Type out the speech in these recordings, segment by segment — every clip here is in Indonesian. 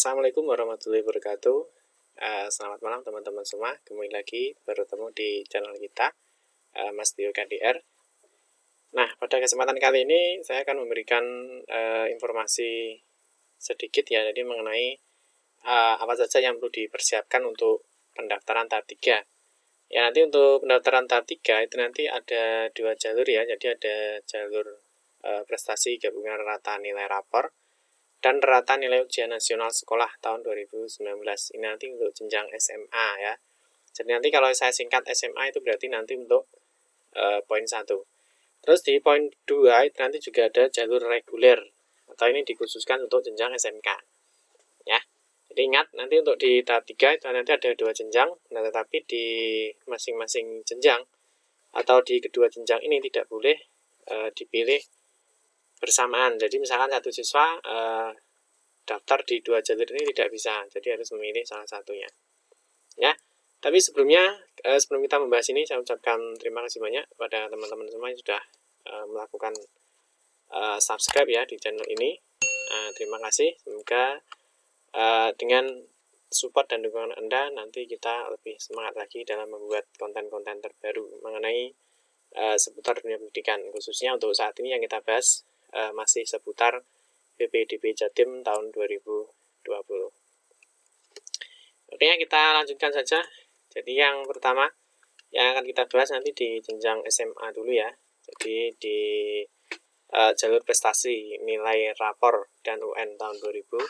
Assalamualaikum warahmatullahi wabarakatuh. Selamat malam teman-teman semua. Kembali lagi bertemu di channel kita, Mas Tio KDR. Nah, pada kesempatan kali ini saya akan memberikan informasi sedikit ya, jadi mengenai apa saja yang perlu dipersiapkan untuk pendaftaran tahap 3. Ya, nanti untuk pendaftaran tahap 3 itu nanti ada 2 jalur ya. Jadi ada jalur prestasi gabungan rata nilai rapor dan rata nilai ujian nasional sekolah tahun 2019. Ini nanti untuk jenjang SMA ya. Jadi nanti kalau saya singkat SMA itu berarti nanti untuk poin 1. Terus di poin 2 itu nanti juga ada jalur reguler, atau ini dikhususkan untuk jenjang SMK ya. Jadi ingat, nanti untuk di tahap 3 itu nanti ada 2 jenjang. Nah, tetapi di masing-masing jenjang atau di kedua jenjang ini tidak boleh dipilih bersamaan. Jadi misalkan satu siswa daftar di 2 jalur ini tidak bisa, jadi harus memilih salah satunya ya. Tapi sebelumnya, sebelum kita membahas ini, saya ucapkan terima kasih banyak kepada teman-teman semua yang sudah melakukan subscribe ya di channel ini. Terima kasih, semoga dengan support dan dukungan Anda nanti kita lebih semangat lagi dalam membuat konten-konten terbaru mengenai seputar dunia pendidikan, khususnya untuk saat ini yang kita bahas masih seputar PPDB Jatim tahun 2020. Oke, kita lanjutkan saja. Jadi yang pertama yang akan kita bahas nanti di jenjang SMA dulu ya. Jadi di jalur prestasi nilai rapor dan UN tahun 2019.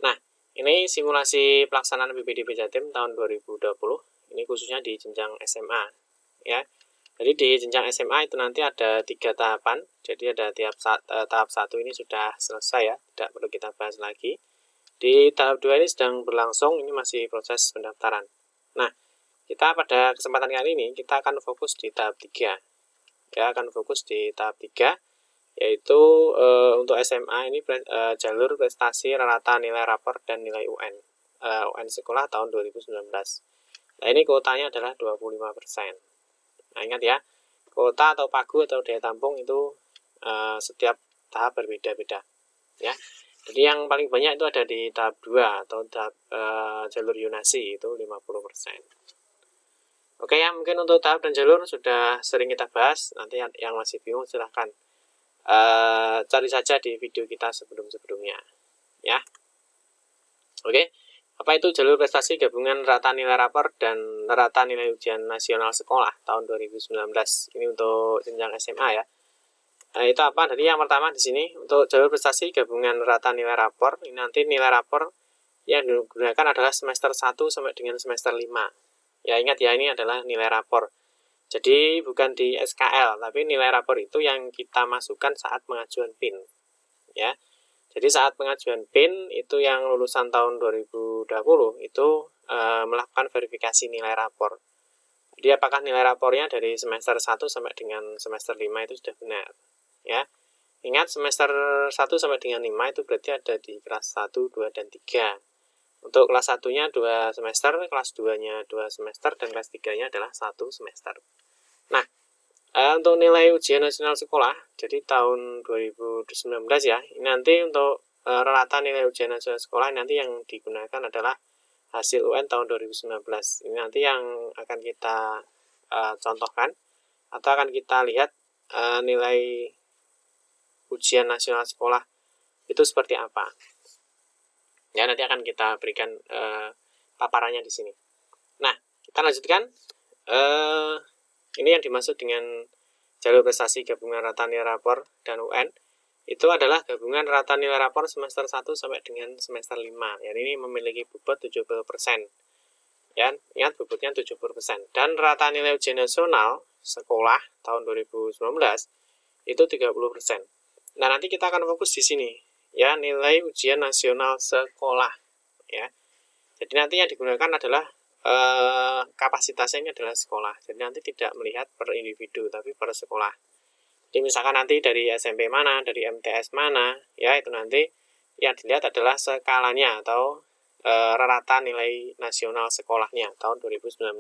Nah, ini simulasi pelaksanaan PPDB Jatim tahun 2020. Ini khususnya di jenjang SMA ya. Jadi di jenjang SMA itu nanti ada 3 tahapan. Jadi ada tahap 1 ini sudah selesai ya, tidak perlu kita bahas lagi. Di tahap 2 ini sedang berlangsung, ini masih proses pendaftaran. Nah, kita pada kesempatan kali ini kita akan fokus di tahap 3. Ya, akan fokus di tahap 3 yaitu untuk SMA ini jalur prestasi rata nilai rapor dan nilai UN. UN sekolah tahun 2019. Nah, ini kuotanya adalah 25%. Nah, ingat ya, kuota atau pagu atau daya tampung itu setiap tahap berbeda-beda ya. Jadi yang paling banyak itu ada di tahap 2 atau tahap jalur Yunasi itu 50%. Oke ya, mungkin untuk tahap dan jalur sudah sering kita bahas. Nanti yang masih bingung silahkan cari saja di video kita sebelum-sebelumnya ya. Oke. Apa itu jalur prestasi gabungan rata nilai rapor dan rata nilai ujian nasional sekolah tahun 2019? Ini untuk jenjang SMA ya. Nah, itu apa? Jadi yang pertama di sini untuk jalur prestasi gabungan rata nilai rapor, ini nanti nilai rapor yang digunakan adalah semester 1 sampai dengan semester 5. Ya, ingat ya, ini adalah nilai rapor. Jadi bukan di SKL, tapi nilai rapor itu yang kita masukkan saat pengajuan PIN. Ya. Jadi saat pengajuan PIN itu yang lulusan tahun 2020 itu melakukan verifikasi nilai rapor. Jadi apakah nilai rapornya dari semester 1 sampai dengan semester 5 itu sudah benar. Ya. Ingat semester 1 sampai dengan 5 itu berarti ada di kelas 1, 2, dan 3. Untuk kelas 1-nya 2 semester, kelas 2-nya 2 semester, dan kelas 3-nya adalah 1 semester. Nah, untuk nilai ujian nasional sekolah, jadi tahun 2019 ya, ini nanti untuk rata nilai ujian nasional sekolah nanti yang digunakan adalah hasil UN tahun 2019. Ini nanti yang akan kita contohkan atau akan kita lihat nilai ujian nasional sekolah itu seperti apa. Ya, nanti akan kita berikan paparannya di sini. Nah, kita lanjutkan. Ini yang dimaksud dengan jalur prestasi gabungan rata nilai rapor dan UN itu adalah gabungan rata nilai rapor semester 1 sampai dengan semester 5. Ya, ini memiliki bobot 70%. Ya, ingat bobotnya 70%. Dan rata nilai ujian nasional sekolah tahun 2019 itu 30%. Nah, nanti kita akan fokus di sini. Ya, nilai ujian nasional sekolah. Ya. Jadi nanti yang digunakan adalah kapasitasnya ini adalah sekolah. Jadi nanti tidak melihat per individu tapi per sekolah. Jadi misalkan nanti dari SMP mana, dari MTS mana, ya itu nanti yang dilihat adalah skalanya atau rata nilai nasional sekolahnya tahun 2019.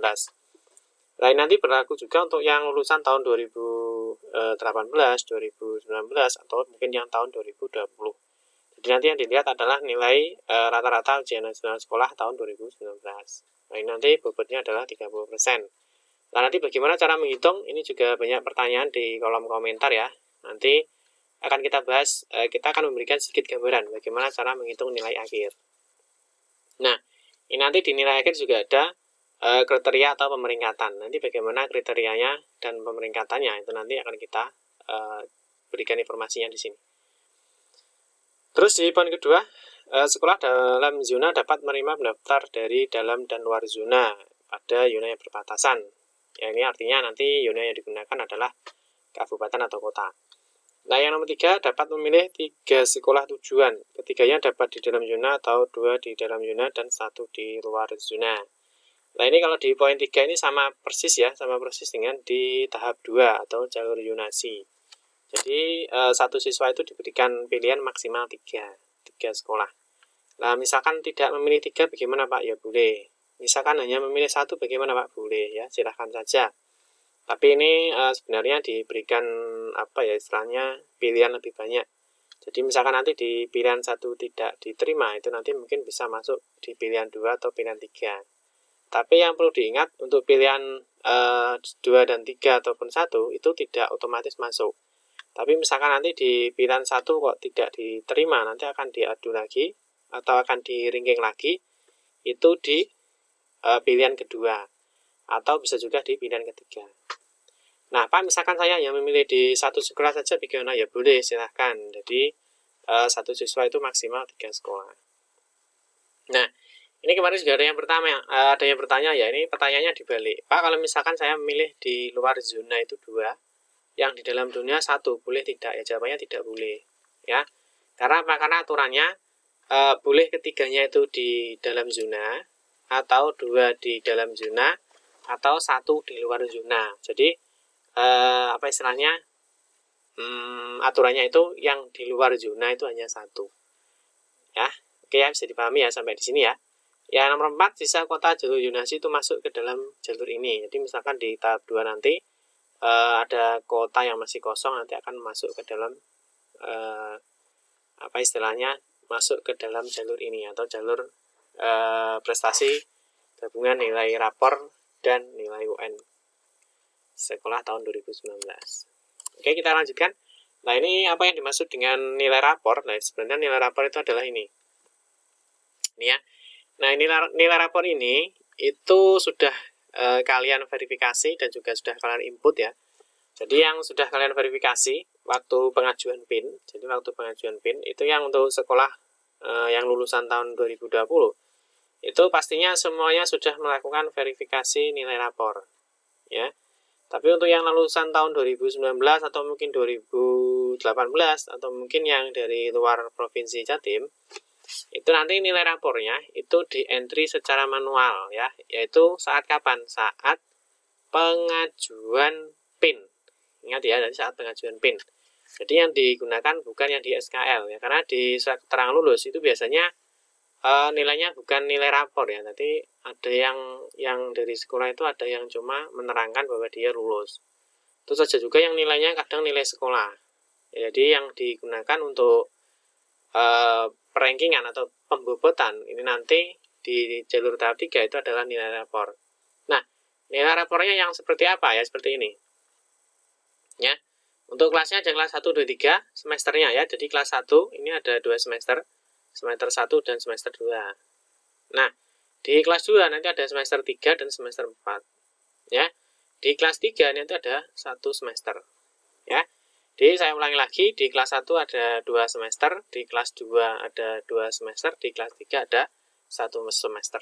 Nah, ini nanti berlaku juga untuk yang lulusan tahun 2018, 2019 atau mungkin yang tahun 2020. Jadi nanti yang dilihat adalah nilai rata-rata ujian nasional sekolah tahun 2019. Nah, ini nanti bobotnya adalah 30%. Nah, nanti bagaimana cara menghitung? Ini juga banyak pertanyaan di kolom komentar ya. Nanti akan kita bahas, kita akan memberikan sedikit gambaran bagaimana cara menghitung nilai akhir. Nah, ini nanti di nilai akhir juga ada kriteria atau pemeringkatan. Nanti bagaimana kriterianya dan pemeringkatannya itu nanti akan kita berikan informasinya di sini. Terus di poin kedua, sekolah dalam zona dapat menerima pendaftar dari dalam dan luar zona pada zona yang berbatasan. Ya, ini artinya nanti zona yang digunakan adalah kabupaten atau kota. Nah, yang nomor 3, dapat memilih 3 sekolah tujuan. Ketiganya dapat di dalam zona atau 2 di dalam zona dan 1 di luar zona. Nah, ini kalau di poin 3 ini sama persis ya, sama persis dengan di tahap 2 atau jalur zonasi. Jadi, satu siswa itu diberikan pilihan maksimal 3 sekolah. Nah, misalkan tidak memilih 3 bagaimana Pak? Ya boleh. Misalkan hanya memilih 1 bagaimana Pak? Boleh ya, silahkan saja. Tapi ini sebenarnya diberikan istilahnya pilihan lebih banyak. Jadi misalkan nanti di pilihan 1 tidak diterima, itu nanti mungkin bisa masuk di pilihan 2 atau pilihan 3. Tapi yang perlu diingat untuk pilihan 2 dan 3 ataupun 1 itu tidak otomatis masuk. Tapi misalkan nanti di pilihan 1 kok tidak diterima, nanti akan diadu lagi atau akan di-ranking lagi itu di pilihan kedua atau bisa juga di pilihan ketiga. Nah, Pak, misalkan saya yang memilih di 1 sekolah saja bagaimana? Ya boleh, silahkan. Jadi 1 siswa itu maksimal 3 sekolah. Nah, ini kemarin juga ada yang bertanya ya, ini pertanyaannya dibalik. Pak, kalau misalkan saya memilih di luar zona itu 2, yang di dalam dunia 1, boleh tidak? Ya, jawabannya tidak boleh. Ya, karena apa? Karena aturannya boleh ketiganya itu di dalam zona, atau 2 di dalam zona, atau 1 di luar zona. Jadi, istilahnya, aturannya itu yang di luar zona itu hanya 1. Ya, oke ya, bisa dipahami ya sampai di sini ya. Ya, nomor 4, sisa kota jalur zonasi itu masuk ke dalam jalur ini. Jadi misalkan di tahap 2 nanti ada kota yang masih kosong, nanti akan masuk ke dalam masuk ke dalam jalur ini atau jalur prestasi gabungan nilai rapor dan nilai UN sekolah tahun 2019. Oke, kita lanjutkan. Nah, ini apa yang dimaksud dengan nilai rapor? Nah, sebenarnya nilai rapor itu adalah ini. Ini ya. Nah, nilai rapor ini itu sudah kalian verifikasi dan juga sudah kalian input ya. Jadi yang sudah kalian verifikasi waktu pengajuan PIN, jadi waktu pengajuan PIN itu yang untuk sekolah yang lulusan tahun 2020, itu pastinya semuanya sudah melakukan verifikasi nilai rapor. Ya. Tapi untuk yang lulusan tahun 2019 atau mungkin 2018 atau mungkin yang dari luar provinsi Jatim, itu nanti nilai rapornya itu di entry secara manual ya, yaitu saat kapan? Saat pengajuan PIN. Ingat ya, dari saat pengajuan PIN. Jadi yang digunakan bukan yang di SKL ya, karena di surat keterangan lulus itu biasanya nilainya bukan nilai rapor ya. Nanti ada yang dari sekolah itu ada yang cuma menerangkan bahwa dia lulus. Terus saja juga yang nilainya kadang nilai sekolah. Ya, jadi yang digunakan untuk perankingan atau pembobotan ini nanti di jalur tahap 3 itu adalah nilai rapor. Nah, nilai rapornya yang seperti apa ya? Seperti ini. Ya. Untuk kelasnya ada kelas 1, 2, 3 semesternya ya. Jadi kelas 1 ini ada 2 semester. Semester 1 dan semester 2. Nah, di kelas 2 nanti ada semester 3 dan semester 4. Ya. Di kelas 3 nanti ada 1 semester. Ya. Jadi saya ulangi lagi, di kelas 1 ada 2 semester, di kelas 2 ada 2 semester, di kelas 3 ada 1 semester.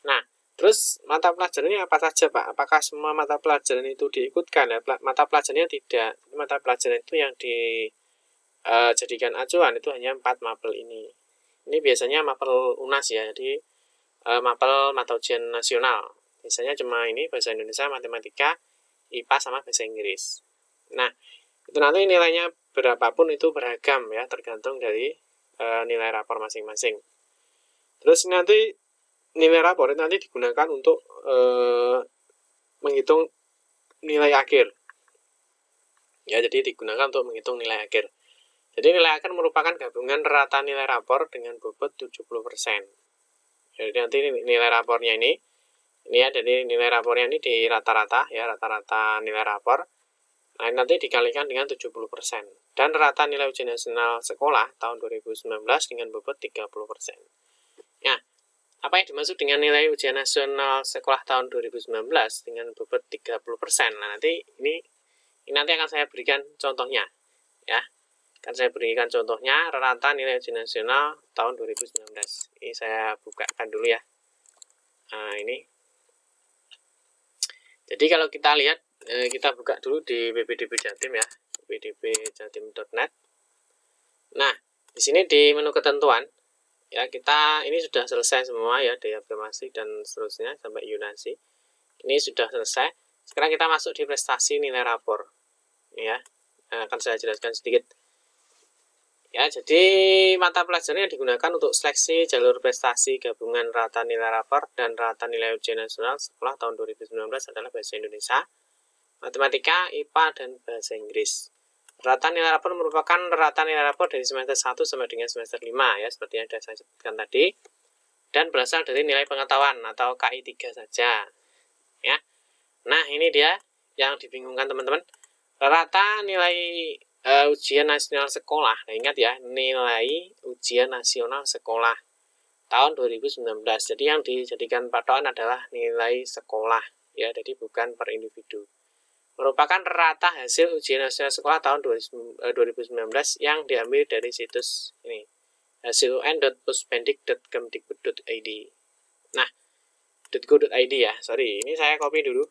Nah, terus mata pelajarannya apa saja Pak? Apakah semua mata pelajaran itu diikutkan? Ya, mata pelajarannya tidak. Mata pelajaran itu yang dijadikan acuan itu hanya 4 mapel ini. Ini biasanya mapel UNAS ya, jadi mapel mata ujian nasional. Biasanya cuma ini bahasa Indonesia, matematika, IPA sama bahasa Inggris. Nah, itu nanti nilainya berapapun itu beragam ya, tergantung dari nilai rapor masing-masing. Terus nanti nilai rapor itu nanti digunakan untuk menghitung nilai akhir. Ya, jadi digunakan untuk menghitung nilai akhir. Jadi nilai akhir merupakan gabungan rata nilai rapor dengan bobot 70%. Jadi nanti nilai rapornya ini ya, jadi nilai rapornya ini di rata-rata ya, rata-rata nilai rapor. Nah, nanti dikalikan dengan 70%. Dan rata nilai ujian nasional sekolah tahun 2019 dengan bobot 30%. Nah, apa yang dimaksud dengan nilai ujian nasional sekolah tahun 2019 dengan bobot 30%? Nah, nanti ini nanti akan saya berikan contohnya ya. Akan saya berikan contohnya rata nilai ujian nasional tahun 2019. Ini saya bukakan dulu ya. Nah, ini. Jadi kalau kita lihat, kita buka dulu di ppdb Jatim ya, ppdbjatim.net. Nah, di sini di menu ketentuan, ya kita ini sudah selesai semua ya, diafirmasi dan seterusnya sampai Yunasi. Ini sudah selesai. Sekarang kita masuk di prestasi nilai rapor. Ya, akan saya jelaskan sedikit. Ya, jadi mata pelajaran yang digunakan untuk seleksi jalur prestasi gabungan rata nilai rapor dan rata nilai ujian nasional sekolah tahun 2019 adalah bahasa Indonesia, matematika, IPA, dan bahasa Inggris. Rata nilai rapor merupakan rata nilai rapor dari semester 1 sampai dengan semester 5 ya, seperti yang sudah saya sebutkan tadi, dan berasal dari nilai pengetahuan atau KI 3 saja. Ya. Nah, ini dia yang dibingungkan teman-teman. Rata nilai ujian nasional sekolah. Nah, ingat ya, nilai ujian nasional sekolah tahun 2019. Jadi yang dijadikan patokan adalah nilai sekolah ya, jadi bukan per individu. Merupakan rata hasil ujian nasional sekolah tahun 2019 yang diambil dari situs ini, hasilun.puspendik.kemdikbud.id. Nah, .go.id ya, sorry, ini saya copy dulu.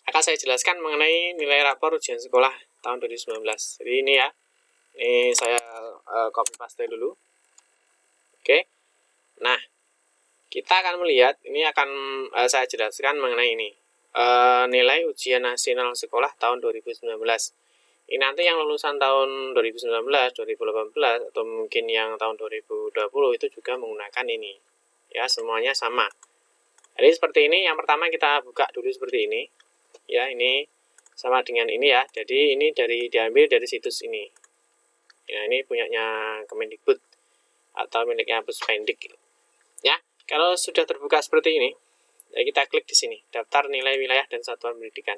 Akan saya jelaskan mengenai nilai rapor ujian sekolah tahun 2019. Jadi ini ya, ini saya copy paste dulu. Oke. Nah, kita akan melihat, ini akan saya jelaskan mengenai ini. Nilai ujian nasional sekolah tahun 2019. Ini nanti yang lulusan tahun 2019, 2018, atau mungkin yang tahun 2020 itu juga menggunakan ini. Ya, semuanya sama. Jadi seperti ini, yang pertama kita buka dulu seperti ini. Ya, ini sama dengan ini ya. Jadi ini diambil dari situs ini. Ya, ini punyanya Kemendikbud atau miliknya Puspendik. Ya, kalau sudah terbuka seperti ini, ya kita klik di sini, daftar nilai wilayah dan satuan pendidikan.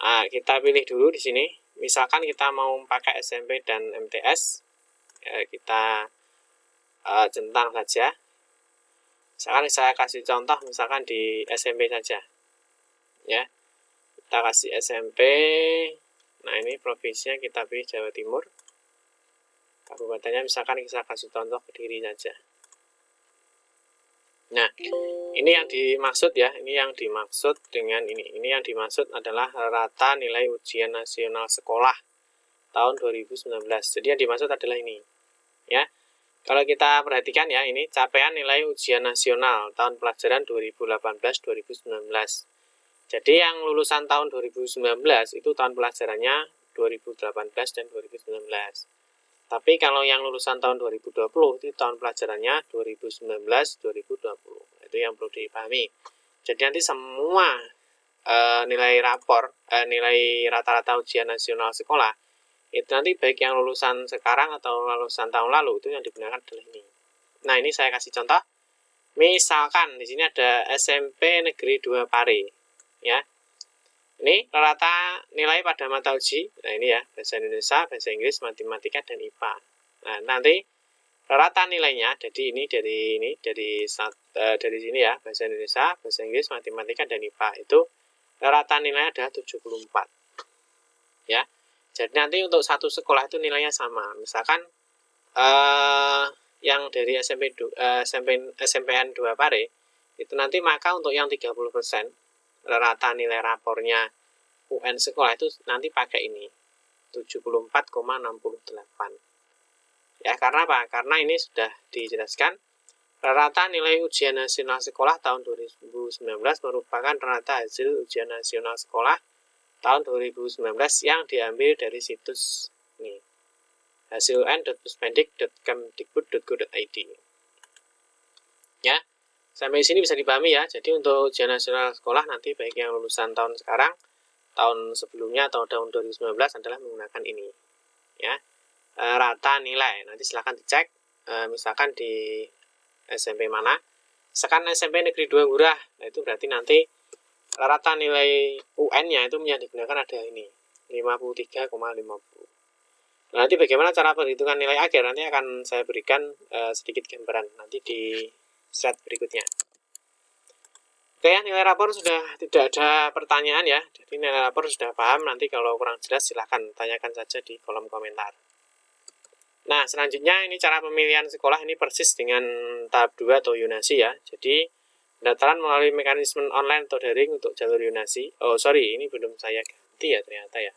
Nah, kita pilih dulu di sini. Misalkan kita mau pakai SMP dan MTS, ya, kita centang saja. Misalkan saya kasih contoh, misalkan di SMP saja. Ya. Kita kasih SMP. Nah, ini provinsinya kita pilih Jawa Timur. Kabupatennya misalkan kita kasih contoh Kediri saja. Nah, ini yang dimaksud ya, ini yang dimaksud dengan ini. Ini yang dimaksud adalah rata nilai ujian nasional sekolah tahun 2019. Jadi yang dimaksud adalah ini. Ya. Kalau kita perhatikan ya, ini capaian nilai ujian nasional tahun pelajaran 2018-2019. Jadi yang lulusan tahun 2019 itu tahun pelajarannya 2018 dan 2019. Tapi kalau yang lulusan tahun 2020 itu tahun pelajarannya 2019-2020. Itu yang perlu dipahami. Jadi nanti semua nilai rapor, nilai rata-rata ujian nasional sekolah, itu nanti baik yang lulusan sekarang atau lulusan tahun lalu itu yang digunakan adalah ini. Nah, ini saya kasih contoh. Misalkan di sini ada SMP Negeri 2 Pare. Ya, ini rata nilai pada mata uji. Nah, ini ya, bahasa Indonesia, bahasa Inggris, matematika, dan IPA. Nah, nanti rata nilainya jadi ini dari sini ya, bahasa Indonesia, bahasa Inggris, matematika, dan IPA itu rata nilainya adalah 74. Ya, jadi nanti untuk satu sekolah itu nilainya sama. Misalkan yang dari SMPN 2 Pare itu nanti maka untuk yang 30% rata nilai rapornya UN sekolah itu nanti pakai ini 74,68. Ya, karena apa? Karena ini sudah dijelaskan rata nilai ujian nasional sekolah tahun 2019 merupakan rata hasil ujian nasional sekolah tahun 2019 yang diambil dari situs ini, hasilun.puspendik.kemdikbud.go.id. Ya, sampai sini bisa dipahami ya. Jadi untuk ujian nasional sekolah nanti baik yang lulusan tahun sekarang, tahun sebelumnya atau tahun 2019 adalah menggunakan ini. ya, rata nilai. Nanti silahkan dicek, misalkan di SMP mana, misalkan SMP Negeri 2 Ngurah, nah itu berarti nanti rata nilai UN-nya itu yang digunakan ada ini, 53,50. Nanti bagaimana cara perhitungan nilai akhir, nanti akan saya berikan sedikit gambaran nanti di slide berikutnya. Oke ya, nilai rapor sudah tidak ada pertanyaan ya, jadi nilai rapor sudah paham. Nanti kalau kurang jelas silahkan tanyakan saja di kolom komentar. Nah, selanjutnya ini cara pemilihan sekolah ini persis dengan tahap 2 atau yonasi ya. Jadi pendaftaran melalui mekanisme online atau daring untuk jalur yonasi. Oh sorry, ini belum saya ganti ya ternyata ya.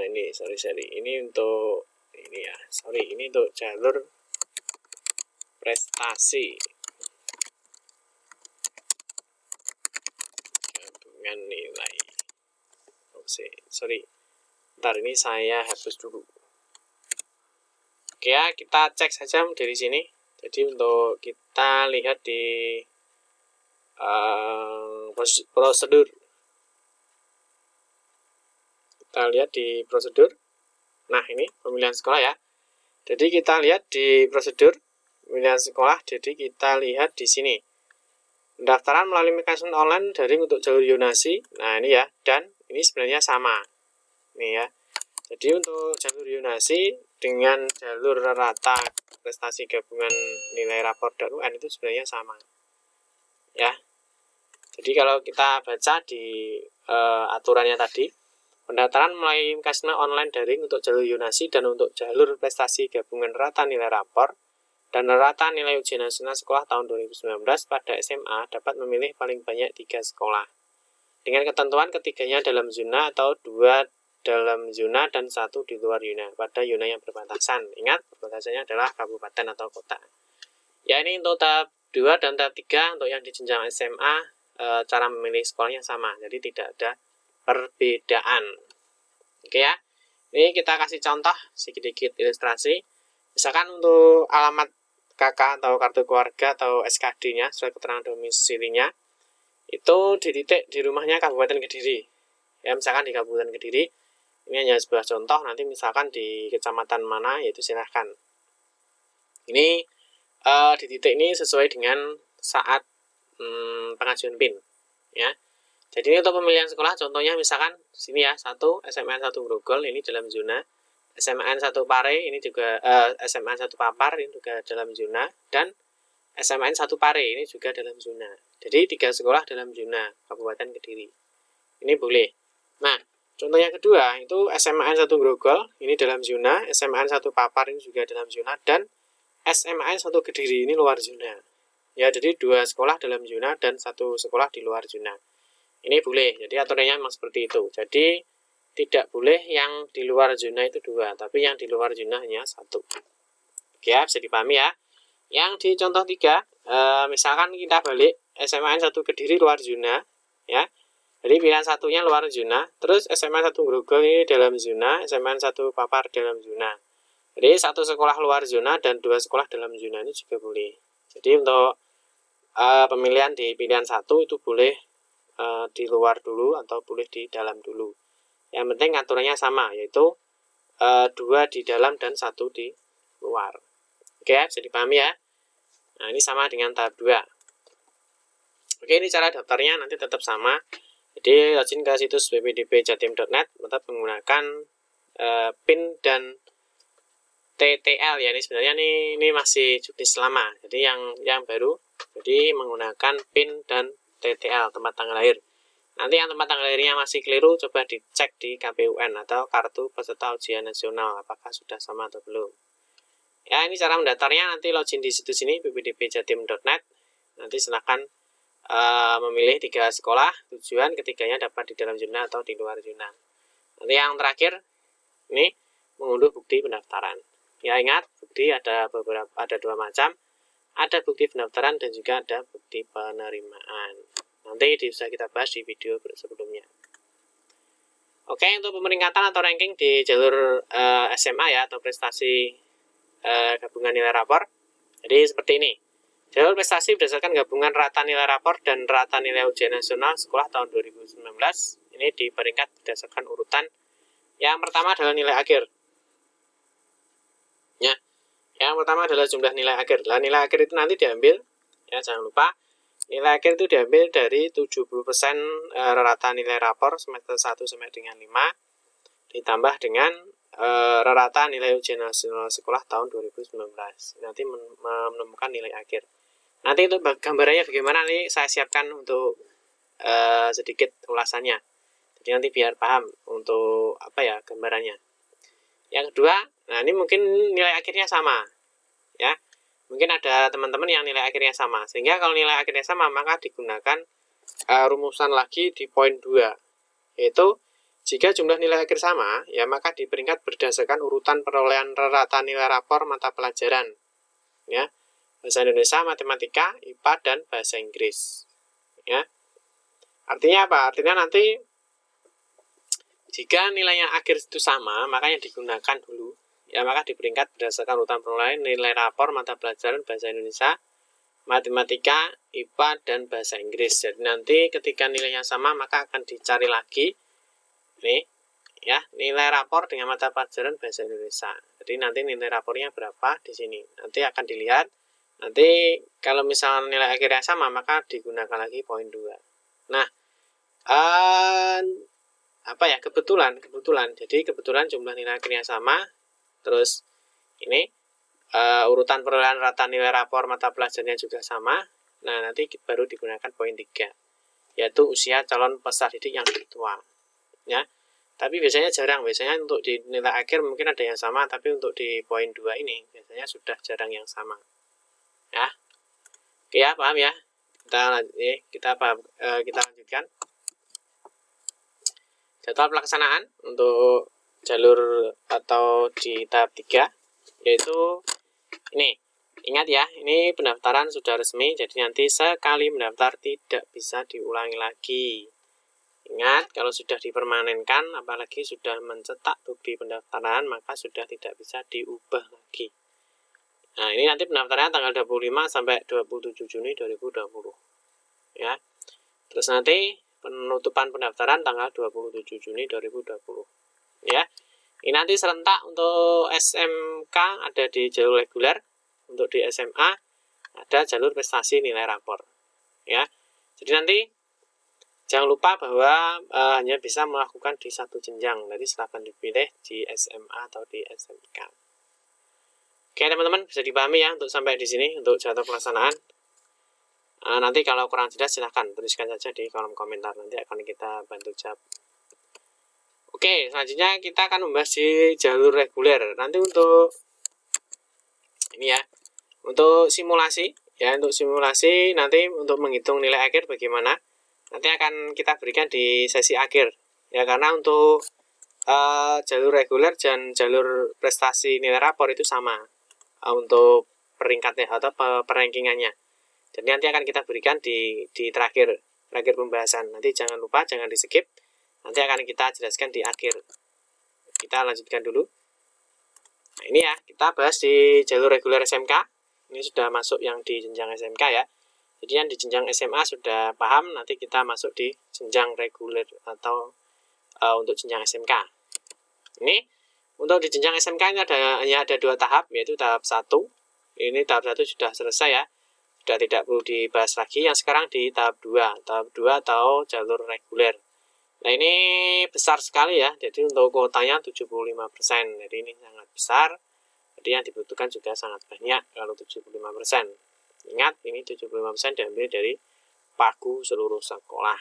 Ini sorry, ini untuk ini ya, sorry, ini untuk jalur prestasi gabungan nilai. Oh sorry, ntar ini saya hapus dulu. Oke ya, kita cek saja dari sini. Jadi untuk kita lihat di prosedur. Kita lihat di prosedur. Nah, ini pemilihan sekolah ya. Jadi kita lihat di prosedur pemilihan sekolah. Jadi kita lihat di sini. Pendaftaran melalui mekanisme online daring untuk jalur yonasi. Nah, ini ya. Dan ini sebenarnya sama. Ini ya. Jadi untuk jalur yonasi dengan jalur rata prestasi gabungan nilai rapor dan UN itu sebenarnya sama. Ya. Jadi kalau kita baca di aturannya tadi, pendaftaran melalui mekanisme online daring untuk jalur yonasi dan untuk jalur prestasi gabungan rata nilai rapor dan rata nilai ujian nasional sekolah tahun 2019 pada SMA dapat memilih paling banyak 3 sekolah. Dengan ketentuan ketiganya dalam zona atau 2 dalam zona dan 1 di luar zona pada zona yang berbatasan. Ingat, perbatasannya adalah kabupaten atau kota. Ya, ini untuk tahap 2 dan tahap 3 untuk yang di jenjang SMA cara memilih sekolahnya sama. Jadi tidak ada perbedaan. Oke ya. Ini kita kasih contoh sedikit ilustrasi. Misalkan untuk alamat KK atau kartu keluarga atau SKD-nya, surat keterangan domisilinya, itu dititik di rumahnya Kabupaten Kediri. Ya, misalkan di Kabupaten Kediri, ini hanya sebuah contoh, nanti misalkan di kecamatan mana, yaitu silahkan. Ini di titik ini sesuai dengan saat pengajuan PIN. Ya. Jadi ini untuk pemilihan sekolah, contohnya misalkan sini ya, 1 SMN 1 Grogol, ini dalam zona. SMN 1 Pare, ini juga SMN 1 Papar, ini juga dalam zona. Dan SMN 1 Pare, ini juga dalam zona. Jadi 3 sekolah dalam zona Kabupaten Kediri. Ini boleh. Nah, contoh yang kedua itu SMN 1 Grogol, ini dalam zona. SMN 1 Papar, ini juga dalam zona. Dan SMN 1 Kediri, ini luar zona. Ya, jadi 2 sekolah dalam zona dan 1 sekolah di luar zona. Ini boleh. Jadi aturannya memang seperti itu. Jadi tidak boleh yang di luar zona itu 2, tapi yang di luar zona hanya 1. Oke ya, bisa dipahami ya. Yang di contoh 3, misalkan kita balik SMN 1 Kediri luar zona, ya. Jadi pilihan satunya luar zona, terus SMN 1 Grogol ini dalam zona, SMN 1 Papar dalam zona. Jadi 1 sekolah luar zona dan 2 sekolah dalam zona ini juga boleh. Jadi untuk pemilihan di pilihan 1 itu boleh di luar dulu atau boleh di dalam dulu. Yang penting aturannya sama, yaitu 2 di dalam dan 1 di luar. Oke, bisa dipahami ya. Nah, ini sama dengan tahap 2. Oke, ini cara daftarnya nanti tetap sama. Jadi login ke situs ppdbjatim.net, tetap menggunakan PIN dan TTL ya. Ini sebenarnya ini masih jenis lama. Jadi yang baru, jadi menggunakan PIN dan TTL, tempat tanggal lahir. Nanti yang tempat tanggal lahirnya masih keliru, coba dicek di KPUN atau kartu peserta ujian nasional, apakah sudah sama atau belum. Ya, ini cara mendaftarnya, nanti login di situs ini ppdbjatim.net. Nanti silakan memilih 3 sekolah, tujuan ketiganya dapat di dalam zona atau di luar zona. Nanti yang terakhir, ini mengunduh bukti pendaftaran. Ya, ingat, bukti ada 2 macam. Ada bukti pendaftaran dan juga ada bukti penerimaan. Nanti bisa kita bahas di video sebelumnya. Oke, untuk pemeringkatan atau ranking di jalur SMA ya, atau prestasi gabungan nilai rapor. Jadi seperti ini. Jalur prestasi berdasarkan gabungan rata nilai rapor dan rata nilai ujian nasional sekolah tahun 2019. Ini di peringkat berdasarkan urutan Yang pertama adalah nilai akhir. Ya. Yang pertama adalah jumlah nilai akhir. Nah, nilai akhir itu nanti diambil, ya jangan lupa, nilai akhir itu diambil dari 70% rata nilai rapor semester 1 sampai dengan 5, ditambah dengan rata nilai ujian nasional sekolah tahun 2019. Nanti menemukan nilai akhir. Nanti untuk gambarannya bagaimana nih saya siapkan untuk sedikit ulasannya. Jadi nanti biar paham untuk apa ya gambarannya. Yang kedua, nah ini mungkin nilai akhirnya sama, ya. Mungkin ada teman-teman yang nilai akhirnya sama, sehingga kalau nilai akhirnya sama maka digunakan rumusan lagi di poin 2, yaitu jika jumlah nilai akhir sama, ya maka di peringkat berdasarkan urutan perolehan rata nilai rapor mata pelajaran, ya, bahasa Indonesia, matematika, IPA, dan bahasa Inggris, ya. Artinya apa? Artinya nanti jika nilai yang akhir itu sama, maka yang digunakan dulu, ya maka di peringkat berdasarkan urutan perolehan nilai rapor mata pelajaran bahasa Indonesia, matematika, IPA, dan bahasa Inggris. Jadi nanti ketika nilainya sama, maka akan dicari lagi nih, ya, nilai rapor dengan mata pelajaran bahasa Indonesia. Jadi nanti nilai rapornya berapa di sini. Nanti akan dilihat. Nanti kalau misalnya nilai akhirnya sama, maka digunakan lagi poin 2. Nah, apa ya, kebetulan jadi kebetulan jumlah nilai akhirnya sama, terus ini urutan perolehan rata nilai rapor mata pelajarannya juga sama. Nah nanti baru digunakan poin 3, yaitu usia calon peserta didik yang lebih tua, ya. Tapi biasanya jarang, biasanya untuk di nilai akhir mungkin ada yang sama, tapi untuk di poin 2 ini biasanya sudah jarang yang sama, ya. Oke ya, paham ya. Kita lanjutkan. Jadwal pelaksanaan untuk jalur atau di tahap 3, yaitu ini. Ingat ya, ini pendaftaran sudah resmi, jadi nanti sekali mendaftar tidak bisa diulangi lagi. Ingat, kalau sudah dipermanenkan, apalagi sudah mencetak bukti pendaftaran, maka sudah tidak bisa diubah lagi. Nah, ini nanti pendaftarannya tanggal 25 sampai 27 Juni 2020. Ya. Terus nanti penutupan pendaftaran tanggal 27 Juni 2020. Ya. Ini nanti serentak untuk SMK ada di jalur reguler, untuk di SMA ada jalur prestasi nilai rapor. Ya. Jadi nanti jangan lupa bahwa hanya bisa melakukan di satu jenjang. Jadi silakan dipilih di SMA atau di SMK. Oke teman-teman, bisa dipahami ya untuk sampai di sini untuk jadwal pelaksanaan. Nanti kalau kurang jelas silahkan tuliskan saja di kolom komentar, nanti akan kita bantu jawab. Oke, selanjutnya kita akan membahas di jalur reguler. Nanti untuk ini ya, untuk simulasi ya, untuk simulasi nanti untuk menghitung nilai akhir bagaimana, nanti akan kita berikan di sesi akhir ya, karena untuk jalur reguler dan jalur prestasi nilai rapor itu sama untuk peringkatnya atau perankingannya. Jadi nanti akan kita berikan di terakhir pembahasan. Nanti jangan lupa, jangan di skip. Nanti akan kita jelaskan di akhir. Kita lanjutkan dulu. Nah ini ya, kita bahas di jalur reguler SMK. Ini sudah masuk yang di jenjang SMK ya. Jadi yang di jenjang SMA sudah paham, nanti kita masuk di jenjang reguler atau untuk jenjang SMK. Ini untuk di jenjang SMK ini hanya ada 2 tahap, yaitu tahap 1. Ini tahap 1 sudah selesai ya. Sudah tidak perlu dibahas lagi. Yang sekarang di tahap 2. Tahap 2 atau jalur reguler. Nah ini besar sekali ya. Jadi untuk kuotanya 75%. Jadi ini sangat besar. Jadi yang dibutuhkan juga sangat banyak kalau 75%. Ingat, ini 75% diambil dari pagu seluruh sekolah.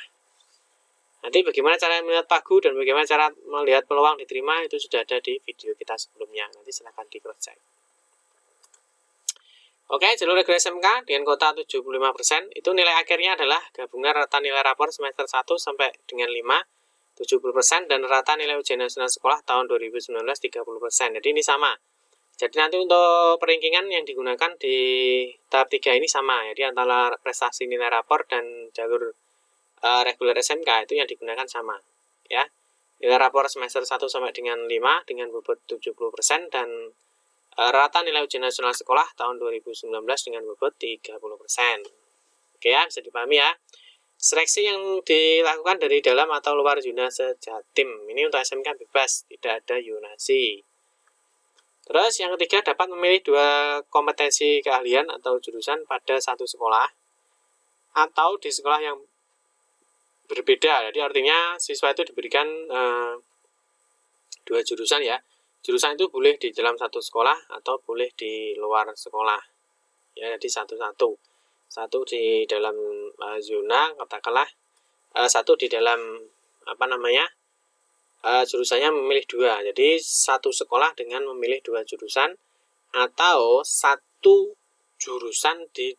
Nanti bagaimana cara melihat pagu dan bagaimana cara melihat peluang diterima itu sudah ada di video kita sebelumnya. Nanti silahkan di cross check. Oke, jalur reguler SMK dengan kuota 75%, itu nilai akhirnya adalah gabungan rata nilai rapor semester 1 sampai dengan 5, 70%, dan rata nilai ujian nasional sekolah tahun 2019, 30%. Jadi ini sama. Jadi nanti untuk perankingan yang digunakan di tahap 3 ini sama. Jadi antara prestasi nilai rapor dan jalur reguler SMK itu yang digunakan sama ya. Nilai rapor semester 1 sampai dengan 5 dengan bobot 70% dan rata nilai ujian nasional sekolah tahun 2019 dengan bobot 30%. Oke ya, bisa dipahami ya. Seleksi yang dilakukan dari dalam atau luar zona Sejatim. Ini untuk SMK bebas, tidak ada yonasi. Terus yang ketiga, dapat memilih 2 kompetensi keahlian atau jurusan pada satu sekolah atau di sekolah yang berbeda. Jadi artinya siswa itu diberikan 2 jurusan ya. Jurusan itu boleh di dalam satu sekolah atau boleh di luar sekolah. Ya, jadi satu-satu. Satu di dalam zona, katakanlah satu di dalam jurusannya memilih 2. Jadi satu sekolah dengan memilih 2 jurusan atau satu jurusan di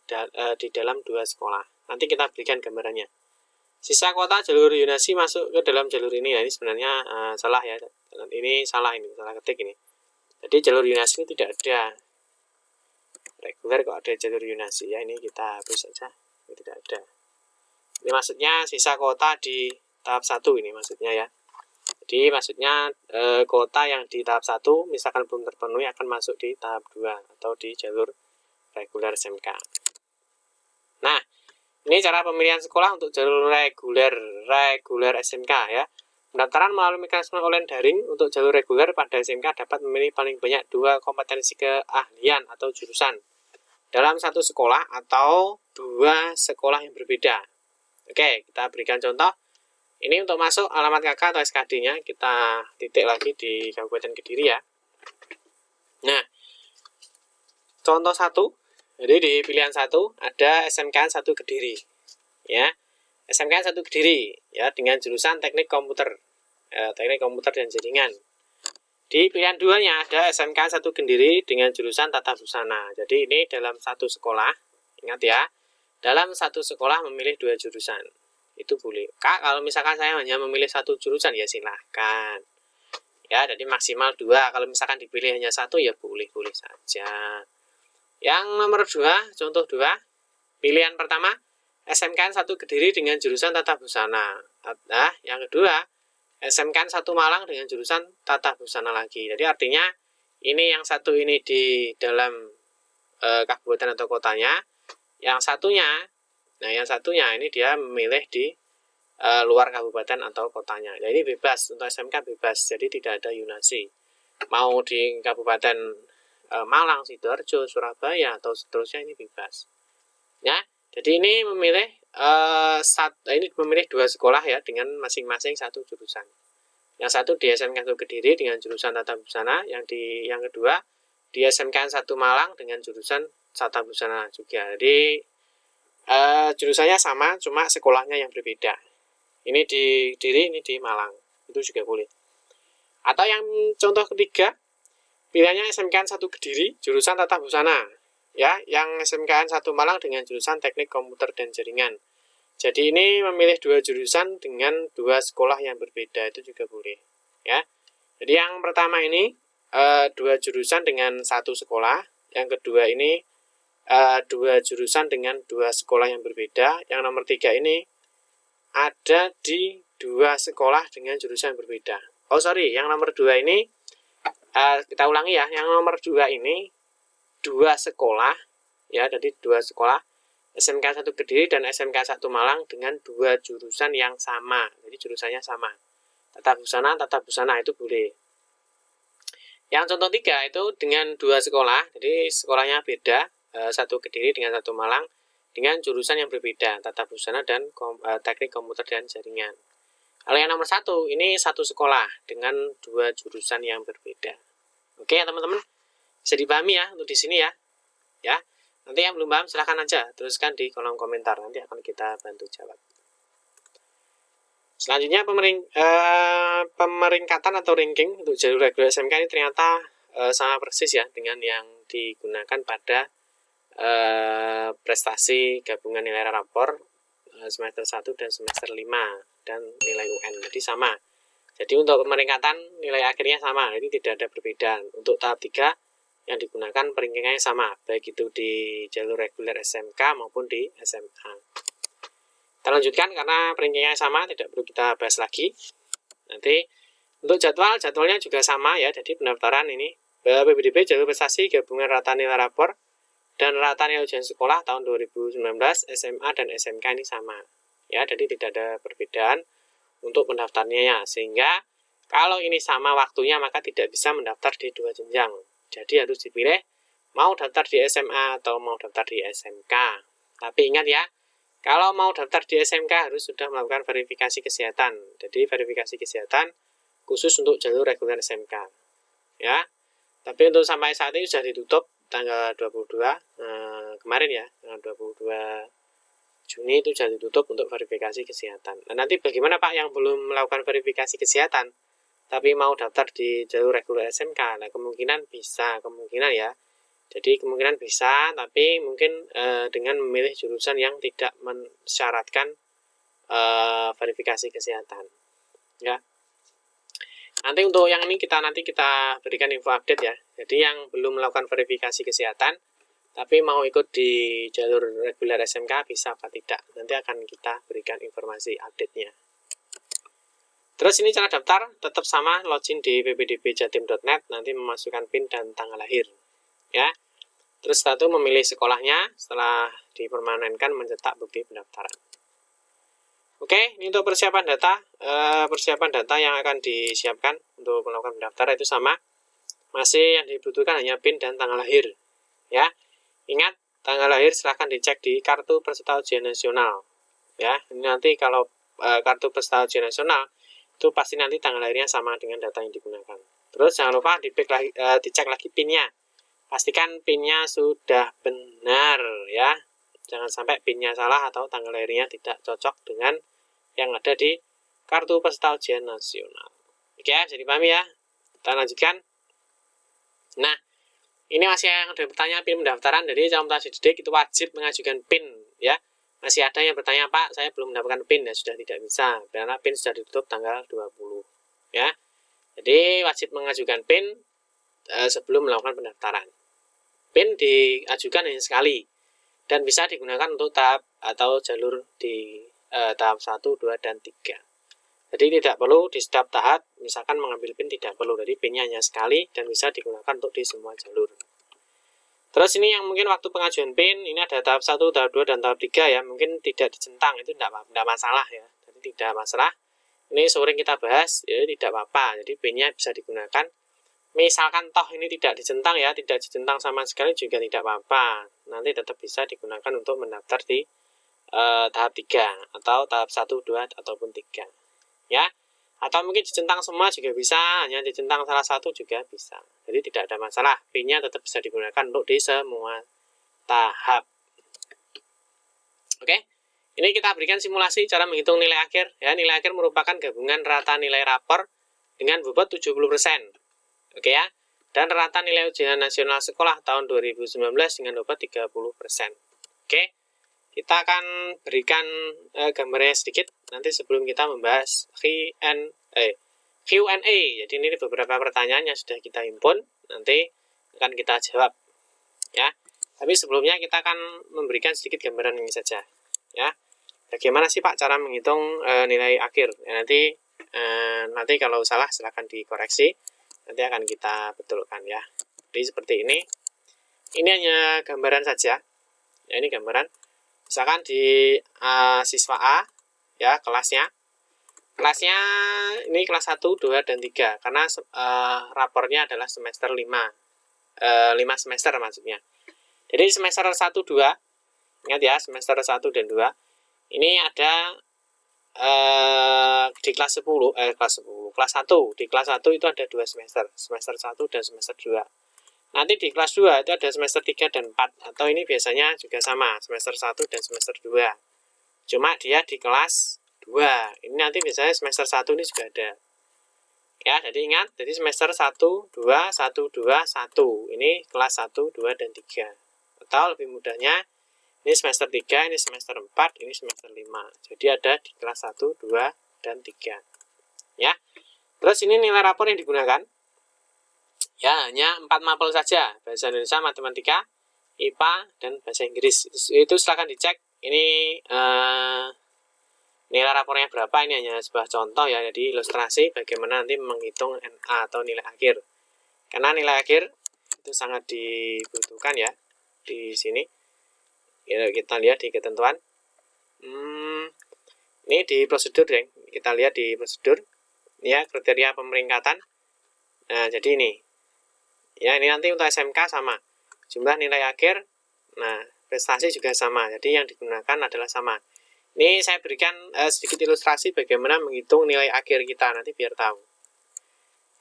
dalam 2 sekolah. Nanti kita berikan gambarannya. Sisa kuota jalur yonasi masuk ke dalam jalur ini. Nah, ini sebenarnya salah ya. Ini salah ketik ini. Jadi jalur yonasi ini tidak ada. Reguler kok ada jalur yonasi ya, ini kita hapus saja. Ini tidak ada. Ini maksudnya sisa kuota di tahap 1 ini maksudnya ya. Jadi maksudnya kuota yang di tahap 1 misalkan belum terpenuhi akan masuk di tahap 2 atau di jalur reguler SMK. Nah, ini cara pemilihan sekolah untuk jalur reguler SMK ya. Pendaftaran melalui mekanisme online daring untuk jalur reguler pada SMK dapat memilih paling banyak 2 kompetensi keahlian atau jurusan dalam satu sekolah atau 2 sekolah yang berbeda. Oke, kita berikan contoh. Ini untuk masuk alamat KK atau SKD-nya, kita titik lagi di Kabupaten Kediri ya. Nah, contoh 1, jadi di pilihan 1 ada SMK 1 Kediri. Ya, SMK 1 Kediri ya dengan jurusan Teknik Komputer dan Jaringan. Di pilihan 2-nya ada SMK 1 Kediri dengan jurusan Tata Busana. Jadi ini dalam satu sekolah, ingat ya, dalam satu sekolah memilih 2 jurusan. Itu boleh. Kak, kalau misalkan saya hanya memilih 1 jurusan ya silahkan. Ya, jadi maksimal 2. Kalau misalkan dipilih hanya 1 ya boleh-boleh saja. Yang nomor 2, contoh 2, pilihan pertama SMK 1 Kediri dengan jurusan Tata Busana. Nah, yang kedua SMK 1 Malang dengan jurusan Tata Busana lagi. Jadi artinya ini yang satu ini di dalam kabupaten atau kotanya, yang satunya ini dia memilih di luar kabupaten atau kotanya. Nah, ini bebas, untuk SMK bebas, jadi tidak ada yonasi. Mau di kabupaten Malang, Sidoarjo, Surabaya atau seterusnya ini bebas. Ya, jadi ini memilih memilih 2 sekolah ya dengan masing-masing 1 jurusan. Yang satu di SMK 1 Kediri dengan jurusan Tata Busana, yang kedua di SMK 1 Malang dengan jurusan Tata Busana juga. Jadi jurusannya sama, cuma sekolahnya yang berbeda. Ini di Kediri, ini di Malang. Itu juga boleh. Atau yang contoh ketiga, pilihannya SMK 1 Kediri, jurusan Tata Busana. Ya, yang SMK 1 Malang dengan jurusan Teknik Komputer dan Jaringan. Jadi ini memilih 2 jurusan dengan 2 sekolah yang berbeda, itu juga boleh. Ya, jadi yang pertama ini 2 jurusan dengan 1 sekolah. Yang kedua ini 2 jurusan dengan 2 sekolah yang berbeda. Yang nomor 3 ini ada di 2 sekolah dengan jurusan yang berbeda. Yang nomor 2 ini kita ulangi ya. Yang nomor 2 ini 2 sekolah ya, jadi 2 sekolah SMK 1 Kediri dan SMK 1 Malang dengan 2 jurusan yang sama. Jadi jurusannya sama. Tata Busana itu boleh. Yang contoh 3 itu dengan 2 sekolah, jadi sekolahnya beda, 1 Kediri dengan 1 Malang dengan jurusan yang berbeda, Tata Busana dan Teknik Komputer dan Jaringan. Kalau yang nomor 1 ini 1 sekolah dengan 2 jurusan yang berbeda. Oke ya teman-teman, bisa dipahami ya untuk di sini ya. Ya, nanti yang belum paham silahkan aja teruskan di kolom komentar, nanti akan kita bantu jawab. Selanjutnya pemeringkatan atau ranking untuk jalur reguler SMK ini ternyata sama persis ya dengan yang digunakan pada prestasi gabungan nilai rapor semester 1 dan semester 5 dan nilai UN. Jadi sama. Jadi untuk pemeringkatan nilai akhirnya sama, ini tidak ada perbedaan. Untuk tahap 3 yang digunakan peringkatannya sama, baik itu di jalur reguler SMK maupun di SMA. Kita lanjutkan karena peringkatannya sama, tidak perlu kita bahas lagi. Nanti untuk jadwalnya juga sama ya. Jadi pendaftaran ini PPDB jalur prestasi gabungan rata nilai rapor dan rata nilai ujian sekolah tahun 2019 SMA dan SMK ini sama ya, jadi tidak ada perbedaan untuk pendaftarnya, sehingga kalau ini sama waktunya maka tidak bisa mendaftar di 2 jenjang. Jadi harus dipilih mau daftar di SMA atau mau daftar di SMK. Tapi ingat ya, kalau mau daftar di SMK harus sudah melakukan verifikasi kesehatan. Jadi verifikasi kesehatan khusus untuk jalur reguler SMK. Ya. Tapi untuk sampai saat ini sudah ditutup tanggal 22 kemarin ya, tanggal 22 Juni itu sudah ditutup untuk verifikasi kesehatan. Nah, nanti bagaimana Pak yang belum melakukan verifikasi kesehatan tapi mau daftar di jalur reguler SMK? Nah, kemungkinan bisa, kemungkinan ya. Jadi kemungkinan bisa, tapi mungkin dengan memilih jurusan yang tidak mensyaratkan verifikasi kesehatan. Ya. Nanti untuk yang ini nanti kita berikan info update ya. Jadi yang belum melakukan verifikasi kesehatan tapi mau ikut di jalur reguler SMK bisa apa tidak. Nanti akan kita berikan informasi update-nya. Terus ini cara daftar tetap sama, login di ppdbjatim.net, nanti memasukkan PIN dan tanggal lahir. Ya. Terus setelah itu memilih sekolahnya, setelah dipermanenkan mencetak bukti pendaftaran. Oke, ini untuk persiapan data. Persiapan data yang akan disiapkan untuk melakukan pendaftaran itu sama. Masih yang dibutuhkan hanya PIN dan tanggal lahir. Ya. Ingat, tanggal lahir silahkan dicek di kartu peserta ujian nasional. Ya, ini nanti kalau kartu peserta ujian nasional itu pasti nanti tanggal lahirnya sama dengan data yang digunakan. Terus jangan lupa dicek lagi PIN-nya. Pastikan PIN-nya sudah benar ya. Jangan sampai PIN-nya salah atau tanggal lahirnya tidak cocok dengan yang ada di kartu peserta ujian nasional. Oke, jadi paham ya? Kita lanjutkan. Nah, ini masih yang ada bertanya PIN pendaftaran. Jadi calon peserta didik itu wajib mengajukan PIN ya. Masih ada yang bertanya, Pak, saya belum mendapatkan PIN. Ya sudah tidak bisa, karena PIN sudah ditutup tanggal 20 ya. Jadi wajib mengajukan PIN sebelum melakukan pendaftaran. PIN diajukan hanya sekali dan bisa digunakan untuk tahap atau jalur di tahap 1, 2, dan 3. Jadi tidak perlu di setiap tahap, misalkan mengambil PIN tidak perlu. Jadi PIN-nya hanya sekali dan bisa digunakan untuk di semua jalur. Terus ini yang mungkin waktu pengajuan PIN, ini ada tahap 1, tahap 2, dan tahap 3 ya. Mungkin tidak dicentang, itu tidak masalah ya. Jadi tidak masalah. Ini sore kita bahas, ya tidak apa-apa. Jadi PIN-nya bisa digunakan. Misalkan toh ini tidak dicentang ya, tidak dicentang sama sekali juga tidak apa-apa. Nanti tetap bisa digunakan untuk mendaftar di tahap 3 atau tahap 1, 2, ataupun 3. Ya. Atau mungkin dicentang semua juga bisa, hanya dicentang salah satu juga bisa. Jadi tidak ada masalah, PIN-nya tetap bisa digunakan untuk di semua tahap. Oke, ini kita berikan simulasi cara menghitung nilai akhir. Ya, nilai akhir merupakan gabungan rata nilai rapor dengan bobot 70%. Oke ya, dan rata nilai ujian nasional sekolah tahun 2019 dengan bobot 30%. Oke. Kita akan berikan gambarnya sedikit nanti sebelum kita membahas Q&A. Jadi ini beberapa pertanyaan yang sudah kita himpun, nanti akan kita jawab ya. Tapi sebelumnya kita akan memberikan sedikit gambaran ini saja ya. Bagaimana sih Pak cara menghitung nilai akhir? Ya, nanti kalau salah silahkan dikoreksi. Nanti akan kita betulkan ya. Jadi seperti ini. Ini hanya gambaran saja. Ya, ini gambaran. Misalkan di siswa A, ya kelasnya ini kelas 1, 2, dan 3, karena rapornya adalah semester 5 semester maksudnya. Jadi semester 1, 2, ingat ya, semester 1 dan 2, ini ada di kelas 1, di kelas 1 itu ada 2 semester 1 dan semester 2. Nanti di kelas 2 itu ada semester 3 dan 4, atau ini biasanya juga sama, semester 1 dan semester 2. Cuma dia di kelas 2. Ini nanti biasanya semester 1 ini juga ada. Ya, jadi ingat, jadi semester 1, 2, 1, 2, 1. Ini kelas 1, 2, dan 3. Atau lebih mudahnya, ini semester 3, ini semester 4, ini semester 5. Jadi ada di kelas 1, 2, dan 3. Ya. Terus ini nilai rapor yang digunakan. Ya, hanya 4 mapel saja, bahasa Indonesia, matematika, IPA, dan bahasa Inggris. Itu silakan dicek. Ini nilai rapornya berapa, ini hanya sebuah contoh ya, jadi ilustrasi bagaimana nanti menghitung NA atau nilai akhir. Karena nilai akhir itu sangat dibutuhkan ya di sini. Ya, kita lihat di ketentuan. Ini di prosedur ya, kita lihat di prosedur ya, kriteria pemeringkatan. Nah, jadi ini ya, ini nanti untuk SMK sama, jumlah nilai akhir, nah prestasi juga sama, jadi yang digunakan adalah sama. Ini saya berikan sedikit ilustrasi bagaimana menghitung nilai akhir kita, nanti biar tahu.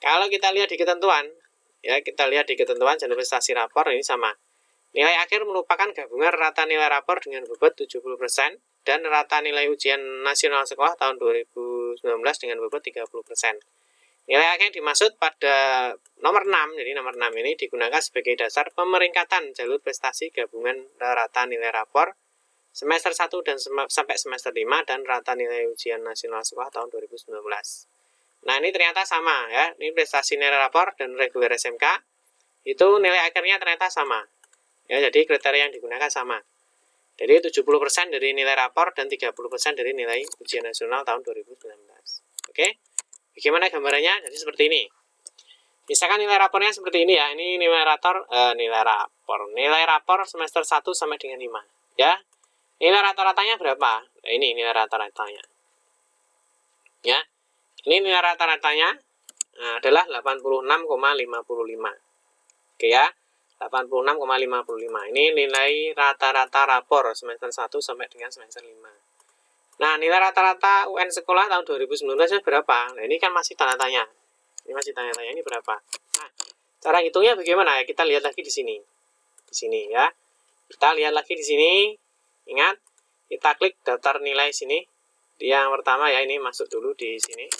Kalau kita lihat di ketentuan ya, kita lihat di ketentuan jalur prestasi rapor ini sama. Nilai akhir merupakan gabungan rata nilai rapor dengan bobot 70% dan rata nilai ujian nasional sekolah tahun 2019 dengan bobot 30%. Nilai akhir yang dimaksud pada nomor 6, jadi nomor 6 ini digunakan sebagai dasar pemeringkatan jalur prestasi gabungan rata nilai rapor semester 1 dan sampai semester 5 dan rata nilai ujian nasional sekolah tahun 2019. Nah, ini ternyata sama ya, ini prestasi nilai rapor dan reguler SMK, itu nilai akhirnya ternyata sama. Ya, jadi kriteria yang digunakan sama. Jadi 70% dari nilai rapor dan 30% dari nilai ujian nasional tahun 2019. Oke? Bagaimana gambarannya? Jadi seperti ini. Misalkan nilai rapornya seperti ini ya. Ini nilai rapor semester 1 sampai dengan 5, ya. Nilai rata-ratanya berapa? Nah, ini nilai rata-ratanya. Ya. Ini nilai rata-ratanya adalah 86,55. Oke ya. 86,55. Ini nilai rata-rata rapor semester 1 sampai dengan semester 5. Nah, nilai rata-rata UN sekolah tahun 2019 berapa? Nah, ini kan masih tanda tanya. Ini masih tanya-tanya, ini berapa? Nah, cara hitungnya bagaimana ya? Kita lihat lagi di sini. Di sini ya. Kita lihat lagi di sini. Ingat, kita klik daftar nilai sini. Yang pertama ya, ini masuk dulu di sini.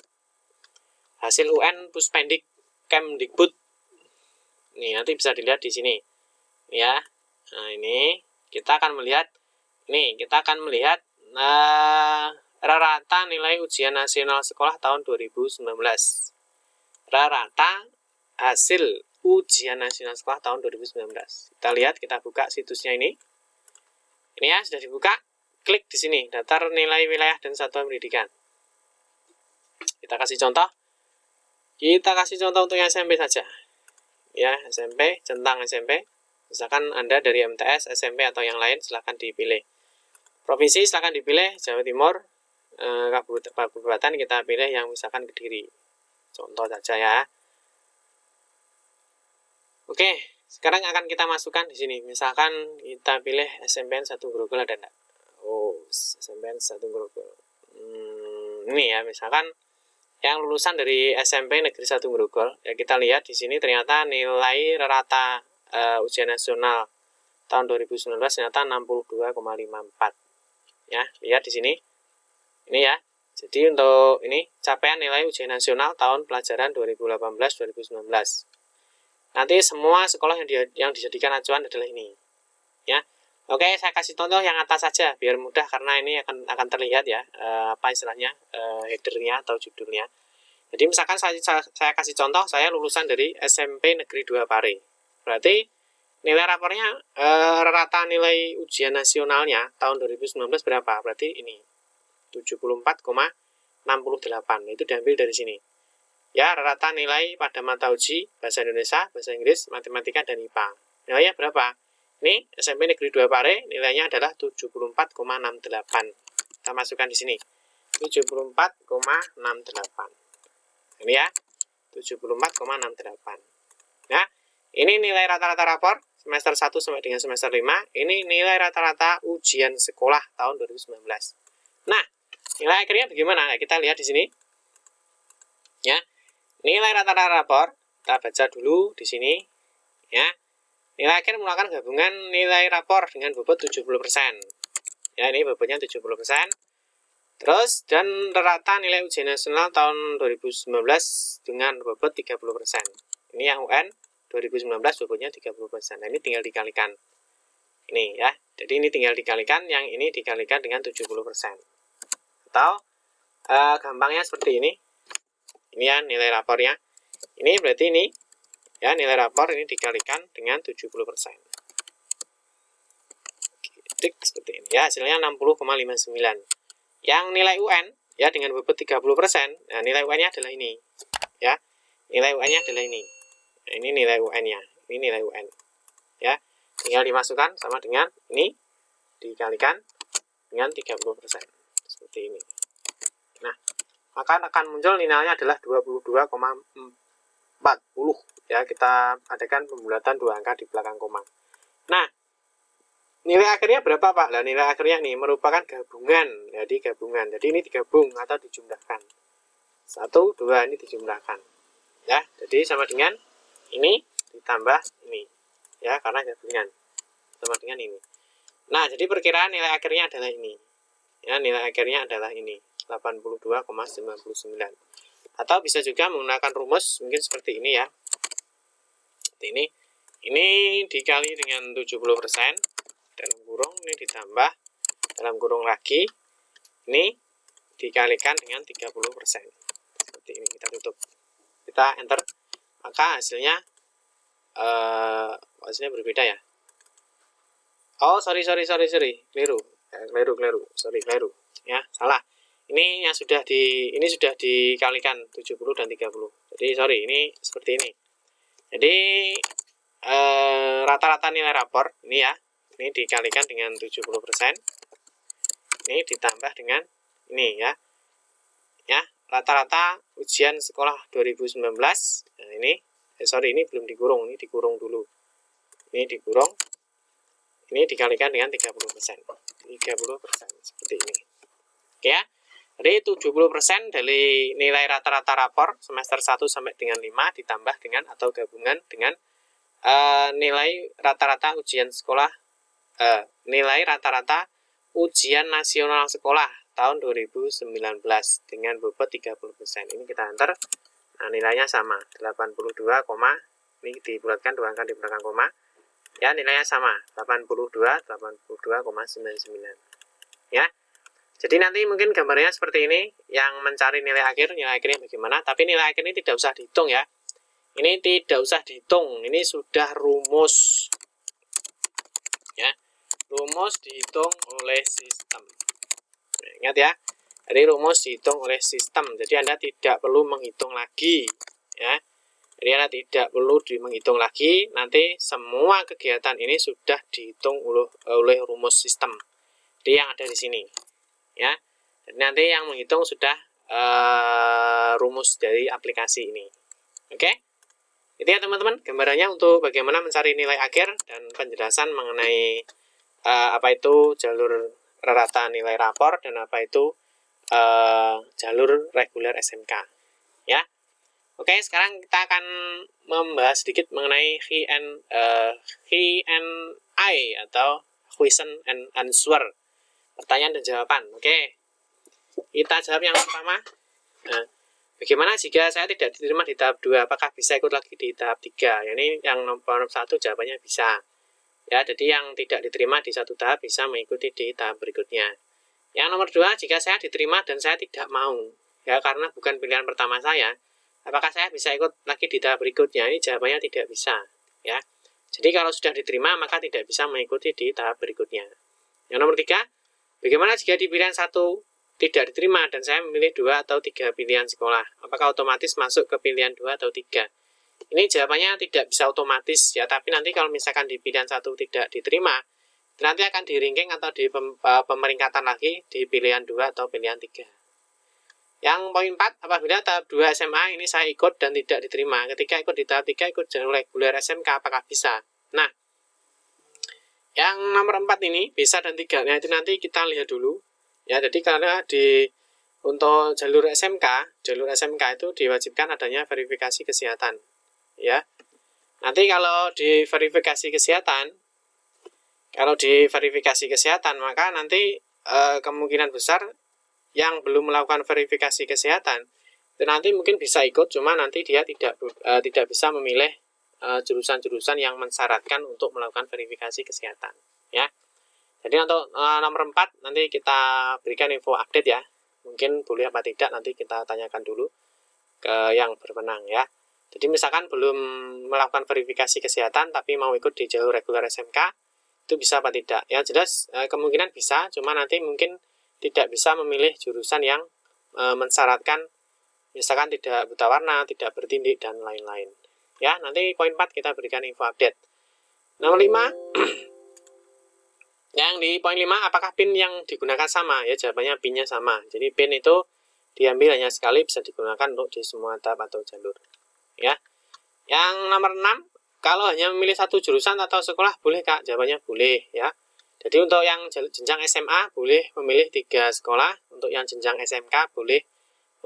Hasil UN Puspendik Kemdikbud. Nih, nanti bisa dilihat di sini. Ya. Nah, ini kita akan melihat rata nilai ujian nasional sekolah tahun 2019. Rata hasil ujian nasional sekolah tahun 2019. Kita lihat, kita buka situsnya ini. Ini ya, sudah dibuka. Klik di sini, daftar nilai wilayah dan satuan pendidikan. Kita kasih contoh. Kita kasih contoh untuk yang SMP saja. Ya, SMP, centang SMP. Misalkan Anda dari MTS, SMP atau yang lain, silahkan dipilih. Provinsi silahkan dipilih, Jawa Timur, kabupaten kita pilih yang misalkan Kediri. Contoh saja ya. Oke, sekarang akan kita masukkan di sini. Misalkan kita pilih SMPN 1 Grogol, ada enggak? Oh, SMPN 1 Grogol. Ini ya, misalkan yang lulusan dari SMP Negeri 1 Grogol, ya kita lihat di sini ternyata nilai rata ujian nasional tahun 2019 ternyata 62,54. Ya, lihat di sini. Ini ya. Jadi untuk ini capaian nilai ujian nasional tahun pelajaran 2018-2019. Nanti semua sekolah yang dijadikan acuan adalah ini. Ya. Oke, saya kasih contoh yang atas saja biar mudah karena ini akan terlihat ya apa istilahnya headernya atau judulnya. Jadi misalkan saya kasih contoh, saya lulusan dari SMP Negeri 2 Pare. Berarti nilai rapornya rata nilai ujian nasionalnya tahun 2019 berapa? Berarti ini 74,68. Itu diambil dari sini. Ya, rata nilai pada mata uji bahasa Indonesia, bahasa Inggris, matematika dan IPA. Nilainya berapa? Ini SMP Negeri 2 Pare nilainya adalah 74,68. Kita masukkan di sini. 74,68. Ini ya. 74,68. Nah, ini nilai rata-rata rapor semester 1 sampai dengan semester 5. Ini nilai rata-rata ujian sekolah tahun 2019. Nah, nilai akhirnya bagaimana? Nah, kita lihat di sini. Ya. Nilai rata-rata rapor, kita baca dulu di sini. Ya. Nilai akhir merupakan gabungan nilai rapor dengan bobot 70%. Ya, ini bobotnya 70%. Terus, dan rata nilai ujian nasional tahun 2019 dengan bobot 30%. Ini yang UN 2019 bobotnya 30%. Nah, ini tinggal dikalikan. Ini ya. Jadi ini tinggal dikalikan, yang ini dikalikan dengan 70%. Atau gampangnya seperti ini. Ini ya nilai rapornya. Ini berarti ini ya nilai rapor ini dikalikan dengan 70%. Tik seperti ini. Ya, hasilnya 60,59. Yang nilai UN ya dengan bobot 30%, nah nilai UN-nya adalah ini. Ya. Nilai UN-nya adalah ini. Nah, ini nilai UN-nya. Ini nilai UN. Ya. Tinggal dimasukkan sama dengan ini dikalikan dengan 30%. Seperti ini. maka akan muncul nilainya adalah 22,40 ya. Kita adakan pembulatan 2 angka di belakang koma. Nah, nilai akhirnya berapa Pak? Nah, nilai akhirnya nih merupakan gabungan. Jadi gabungan. Jadi ini digabung atau dijumlahkan. 1, 2 ini dijumlahkan. Ya, jadi sama dengan ini ditambah ini. Ya, karena gabungan. Sama dengan ini. Nah, jadi perkiraan nilai akhirnya adalah ini. Ya, nilai akhirnya adalah ini. 82,99. Atau bisa juga menggunakan rumus mungkin seperti ini ya. Seperti ini. Ini dikali dengan 70%. Dalam kurung ini ditambah dalam kurung lagi ini dikalikan dengan 30%. Seperti ini, kita tutup, kita enter, maka hasilnya berbeda ya. Oh, sorry, keliru ya, salah. Ini yang sudah dikalikan 70 dan 30. Jadi sorry, ini seperti ini. Jadi rata-rata nilai rapor ini ya, ini dikalikan dengan 70%. Ini ditambah dengan ini ya. Ya, rata-rata ujian sekolah 2019. Nah, ini ini belum dikurung, ini dikurung dulu. Ini dikurung. Ini dikalikan dengan 30%. 30% seperti ini. Oke ya. Jadi 70% dari nilai rata-rata rapor semester 1 sampai dengan 5 ditambah dengan atau gabungan dengan nilai rata-rata ujian sekolah, nilai rata-rata ujian nasional sekolah tahun 2019 dengan bobot 30%. Ini kita enter. Nah, nilainya sama, 82, ini dibulatkan 2 angka di belakang koma. Ya, nilainya sama, 82,99. Ya. Jadi nanti mungkin gambarnya seperti ini, yang mencari nilai akhirnya bagaimana, tapi nilai akhir ini tidak usah dihitung ya. Ini tidak usah dihitung, ini sudah rumus. Ya. Rumus dihitung oleh sistem. Nah, ingat ya. Jadi rumus dihitung oleh sistem. Jadi Anda tidak perlu menghitung lagi, ya. Jadi Anda tidak perlu menghitung lagi. Nanti semua kegiatan ini sudah dihitung oleh rumus sistem. Jadi yang ada di sini, ya. Jadi nanti yang menghitung sudah rumus dari aplikasi ini. Oke? Itu ya teman-teman, gambarannya untuk bagaimana mencari nilai akhir dan penjelasan mengenai apa itu jalur rata nilai rapor dan apa itu jalur reguler SMK, ya. Oke, sekarang kita akan membahas sedikit mengenai Q&A atau question and answer, pertanyaan dan jawaban. Oke, kita jawab yang pertama. Nah, bagaimana jika saya tidak diterima di tahap 2? Apakah bisa ikut lagi di tahap 3? Ini yang nomor 1 jawabannya bisa. Ya, jadi yang tidak diterima di satu tahap bisa mengikuti di tahap berikutnya. Yang nomor 2, jika saya diterima dan saya tidak mau, ya karena bukan pilihan pertama saya, apakah saya bisa ikut lagi di tahap berikutnya? Ini jawabannya tidak bisa, ya. Jadi kalau sudah diterima maka tidak bisa mengikuti di tahap berikutnya. Yang nomor 3, bagaimana jika di pilihan 1 tidak diterima dan saya memilih 2 atau 3 pilihan sekolah? Apakah otomatis masuk ke pilihan 2 atau 3? Ini jawabannya tidak bisa otomatis ya, tapi nanti kalau misalkan di pilihan 1 tidak diterima, nanti akan di ranking atau di pemeringkatan lagi di pilihan 2 atau pilihan 3. Yang poin 4, apabila tahap 2 SMA ini saya ikut dan tidak diterima, ketika ikut di tahap 3 ikut jalur reguler SMK, apakah bisa? Nah, yang nomor 4 ini bisa dan 3. Nah, itu nanti kita lihat dulu. Ya, jadi karena untuk jalur SMK itu diwajibkan adanya verifikasi kesehatan. Ya. Nanti kalau di verifikasi kesehatan, maka nanti kemungkinan besar yang belum melakukan verifikasi kesehatan itu nanti mungkin bisa ikut, cuma nanti dia tidak bisa memilih jurusan-jurusan yang mensyaratkan untuk melakukan verifikasi kesehatan, ya. Jadi untuk nomor 4 nanti kita berikan info update ya. Mungkin boleh apa tidak nanti kita tanyakan dulu ke yang berwenang ya. Jadi misalkan belum melakukan verifikasi kesehatan tapi mau ikut di jalur reguler SMK, itu bisa apa tidak? Yang jelas kemungkinan bisa, cuma nanti mungkin tidak bisa memilih jurusan yang mensyaratkan misalkan tidak buta warna, tidak bertindik dan lain-lain. Ya, nanti poin 4 kita berikan info update. Nomor 5 yang di poin 5, apakah PIN yang digunakan sama? Ya, jawabannya PIN-nya sama. Jadi PIN itu diambil hanya sekali, bisa digunakan untuk di semua tahap atau jalur. Ya. Yang nomor 6, kalau hanya memilih satu jurusan atau sekolah boleh Kak? Jawabannya boleh ya. Jadi untuk yang jenjang SMA boleh memilih 3 sekolah, untuk yang jenjang SMK boleh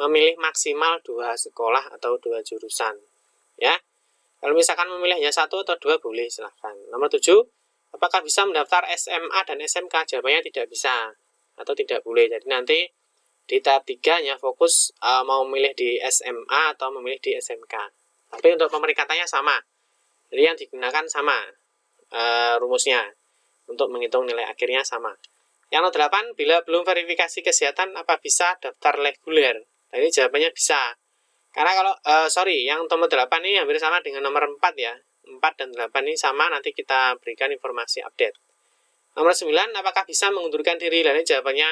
memilih maksimal 2 sekolah atau 2 jurusan. Ya. Kalau misalkan memilih hanya 1 atau 2 boleh, silahkan. Nomor 7, apakah bisa mendaftar SMA dan SMK? Jawabannya tidak bisa atau tidak boleh. Jadi nanti di tahap 3 hanya fokus mau memilih di SMA atau memilih di SMK. Tapi untuk pemerikatannya sama. Jadi yang digunakan sama rumusnya. Untuk menghitung nilai akhirnya sama. Yang nomor 8, bila belum verifikasi kesehatan, apa bisa daftar reguler? Nah, ini jawabannya bisa. Karena kalau, yang nomor 8 ini hampir sama dengan nomor 4 ya. 4 dan 8 ini sama, nanti kita berikan informasi update. Nomor 9, apakah bisa mengundurkan diri? Nah, ini jawabannya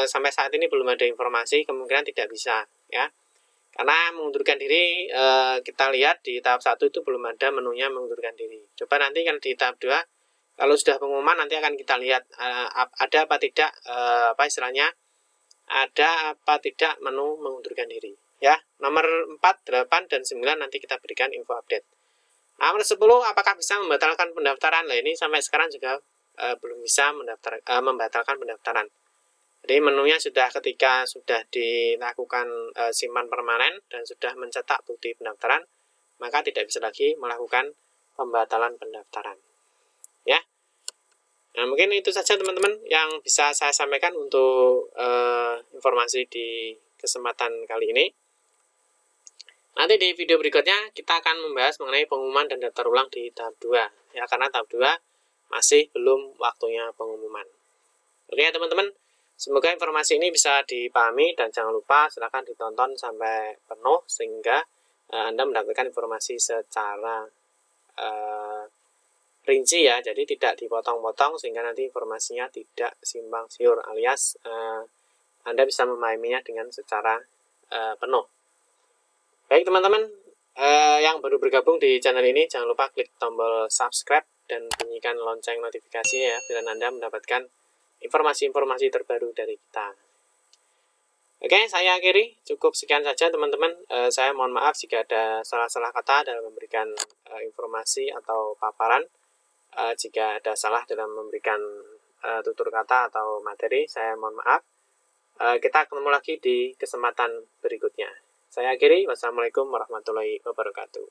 sampai saat ini belum ada informasi, kemungkinan tidak bisa ya. Karena mengundurkan diri kita lihat di tahap 1 itu belum ada menunya mengundurkan diri. Coba nanti kan di tahap 2 kalau sudah pengumuman nanti akan kita lihat ada apa tidak ada apa tidak menu mengundurkan diri ya. Nomor 4, 8 dan 9 nanti kita berikan info update. Nomor 10, apakah bisa membatalkan pendaftaran? Nah, ini sampai sekarang juga belum bisa membatalkan pendaftaran. Jadi menunya sudah ketika sudah dilakukan simpan permanen dan sudah mencetak bukti pendaftaran, maka tidak bisa lagi melakukan pembatalan pendaftaran. Ya. Nah, mungkin itu saja teman-teman yang bisa saya sampaikan untuk informasi di kesempatan kali ini. Nanti di video berikutnya kita akan membahas mengenai pengumuman dan daftar ulang di tahap 2. Ya, karena tahap 2 masih belum waktunya pengumuman. Oke teman-teman. Semoga informasi ini bisa dipahami dan jangan lupa silahkan ditonton sampai penuh sehingga Anda mendapatkan informasi secara rinci ya, jadi tidak dipotong-potong sehingga nanti informasinya tidak simpang siur alias Anda bisa memahaminya dengan secara penuh. Baik teman-teman yang baru bergabung di channel ini, jangan lupa klik tombol subscribe dan bunyikan lonceng notifikasi ya, biar Anda mendapatkan informasi-informasi terbaru dari kita. Oke, saya akhiri. Cukup sekian saja teman-teman. Saya mohon maaf jika ada salah-salah kata dalam memberikan informasi atau paparan. Jika ada salah dalam memberikan tutur kata atau materi, saya mohon maaf. Kita ketemu lagi di kesempatan berikutnya. Saya akhiri. Wassalamualaikum warahmatullahi wabarakatuh.